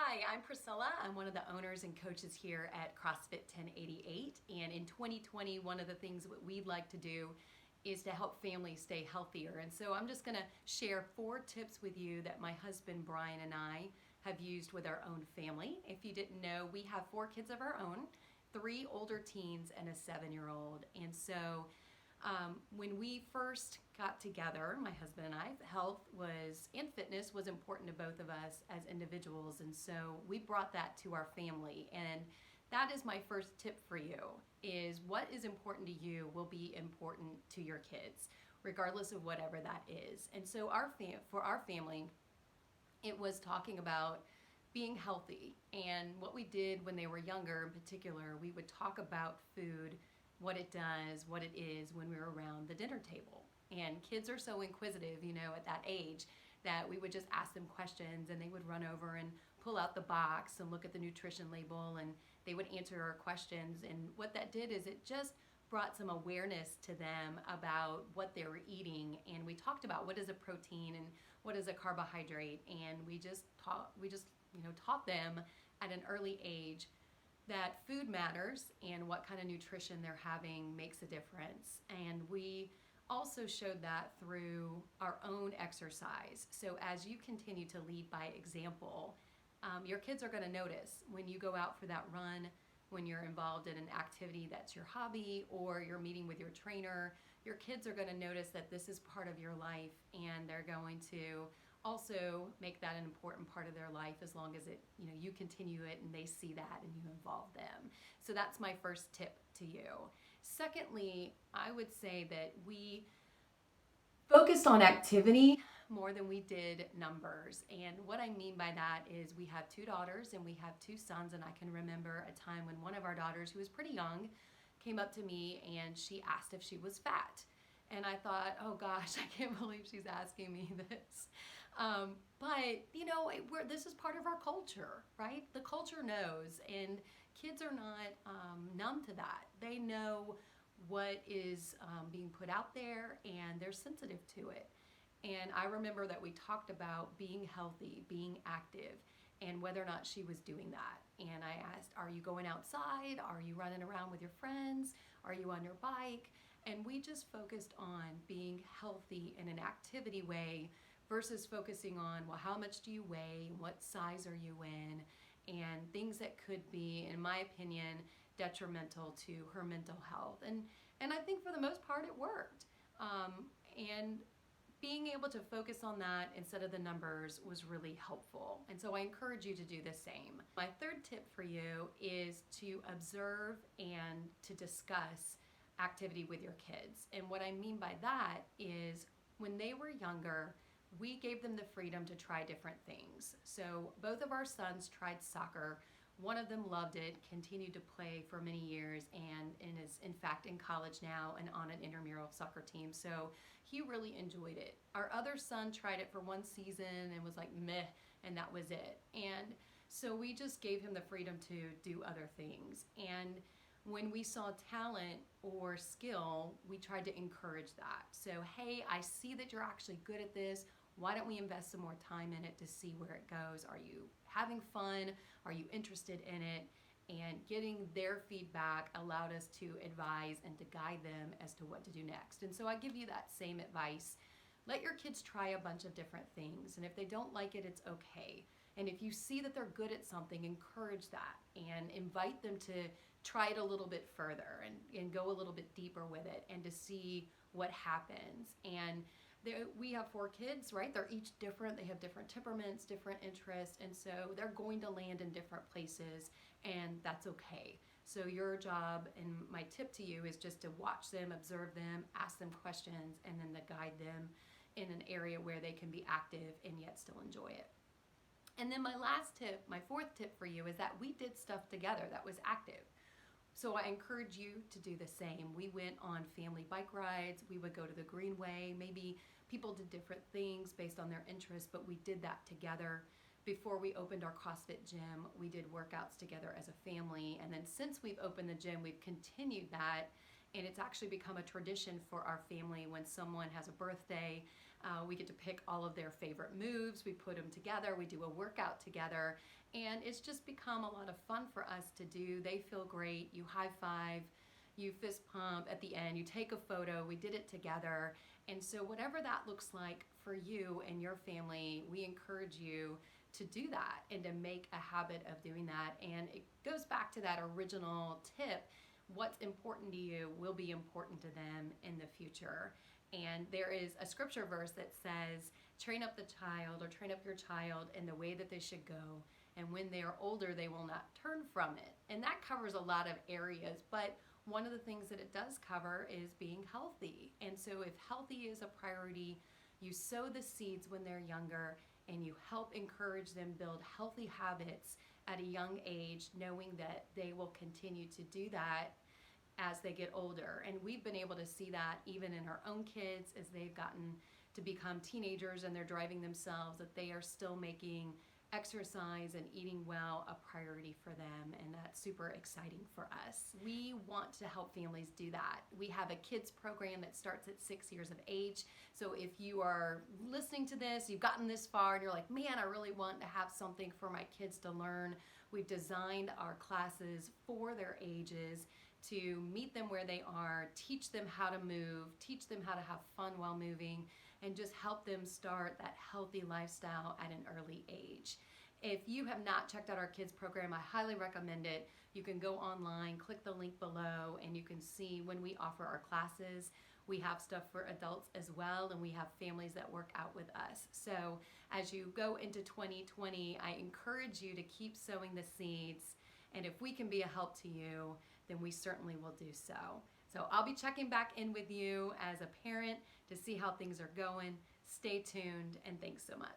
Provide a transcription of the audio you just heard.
Hi, I'm Priscilla. I'm one of the owners and coaches here at CrossFit 1088. And in 2020, one of the things that we'd like to do is to help families stay healthier. And so I'm just going to share 4 tips with you that my husband Brian and I have used with our own family. If you didn't know, we have 4 kids of our own, 3 older teens and a 7-year-old. And so when we first got together, my husband and I, health and fitness was important to both of us as individuals, and so we brought that to our family. And that is my first tip for you: is what is important to you will be important to your kids, regardless of whatever that is. And so for our family, it was talking about being healthy. And what we did when they were younger, in particular, we would talk about food, what it does, what it is, when we were around the dinner table. And kids are so inquisitive, at that age, that we would just ask them questions and they would run over and pull out the box and look at the nutrition label and they would answer our questions. And what that did is it just brought some awareness to them about what they were eating. And we talked about what is a protein and what is a carbohydrate. And we just taught them at an early age that food matters and what kind of nutrition they're having makes a difference. And we also showed that through our own exercise. So as you continue to lead by example, your kids are going to notice when you go out for that run, when you're involved in an activity that's your hobby, or you're meeting with your trainer. Your kids are going to notice that this is part of your life, and they're going to also make that an important part of their life, as long as you continue it and they see that and you involve them. So that's my first tip to you. Secondly, I would say that we focused on activity more than we did numbers. And what I mean by that is we have 2 daughters and we have 2 sons, and I can remember a time when one of our daughters, who was pretty young, came up to me and she asked if she was fat. And I thought, oh gosh, I can't believe she's asking me this. But this is part of our culture, right? The culture knows, and kids are not numb to that. They know what is being put out there, and they're sensitive to it. And I remember that we talked about being healthy, being active, and whether or not she was doing that. And I asked, are you going outside? Are you running around with your friends? Are you on your bike? And we just focused on being healthy in an activity way versus focusing on, well, how much do you weigh? What size are you in? And things that could be, in my opinion, detrimental to her mental health. And I think for the most part it worked. And being able to focus on that instead of the numbers was really helpful. And so I encourage you to do the same. My third tip for you is to observe and to discuss activity with your kids. And what I mean by that is, when they were younger, we gave them the freedom to try different things. So both of our sons tried soccer. One of them loved it, continued to play for many years, and is in fact in college now and on an intramural soccer team. So he really enjoyed it. Our other son tried it for 1 season and was like, meh, and that was it. And so we just gave him the freedom to do other things. And when we saw talent or skill, we tried to encourage that. So, hey, I see that you're actually good at this. Why don't we invest some more time in it to see where it goes? Are you having fun? Are you interested in it? And getting their feedback allowed us to advise and to guide them as to what to do next. And so I give you that same advice. Let your kids try a bunch of different things. And if they don't like it, it's okay. And if you see that they're good at something, encourage that and invite them to try it a little bit further and go a little bit deeper with it, and to see what happens. And we have 4 kids, right? They're each different. They have different temperaments, different interests, and so they're going to land in different places, and that's okay. So your job, and my tip to you, is just to watch them, observe them, ask them questions, and then to guide them in an area where they can be active and yet still enjoy it. And then my last tip, my 4th tip for you, is that we did stuff together that was active. So I encourage you to do the same. We went on family bike rides. We would go to the Greenway. Maybe people did different things based on their interests, but we did that together. Before we opened our CrossFit gym, we did workouts together as a family. And then since we've opened the gym, we've continued that. And it's actually become a tradition for our family. When someone has a birthday, we get to pick all of their favorite moves. We put them together. We do a workout together. And it's just become a lot of fun for us to do. They feel great. You high five, you fist pump at the end, you take a photo, we did it together. And so whatever that looks like for you and your family, we encourage you to do that and to make a habit of doing that. And it goes back to that original tip. What's important to you will be important to them in the future. And there is a scripture verse that says, train up the child, or train up your child in the way that they should go. And when they are older, they will not turn from it. And that covers a lot of areas, but one of the things that it does cover is being healthy. And so if healthy is a priority, you sow the seeds when they're younger, and you help encourage them build healthy habits at a young age, knowing that they will continue to do that as they get older. And we've been able to see that even in our own kids as they've gotten to become teenagers and they're driving themselves, that they are still making exercise and eating well a priority for them, and that's super exciting for us. We want to help families do that. We have a kids program that starts at 6 years of age. So if you are listening to this, you've gotten this far and you're like, man, I really want to have something for my kids to learn, we've designed our classes for their ages to meet them where they are, teach them how to move, teach them how to have fun while moving, and just help them start that healthy lifestyle at an early age. If you have not checked out our kids program, I highly recommend it. You can go online, click the link below, and you can see when we offer our classes. We have stuff for adults as well, and we have families that work out with us. So as you go into 2020, I encourage you to keep sowing the seeds, and if we can be a help to you, then we certainly will do so. So I'll be checking back in with you as a parent to see how things are going. Stay tuned, and thanks so much.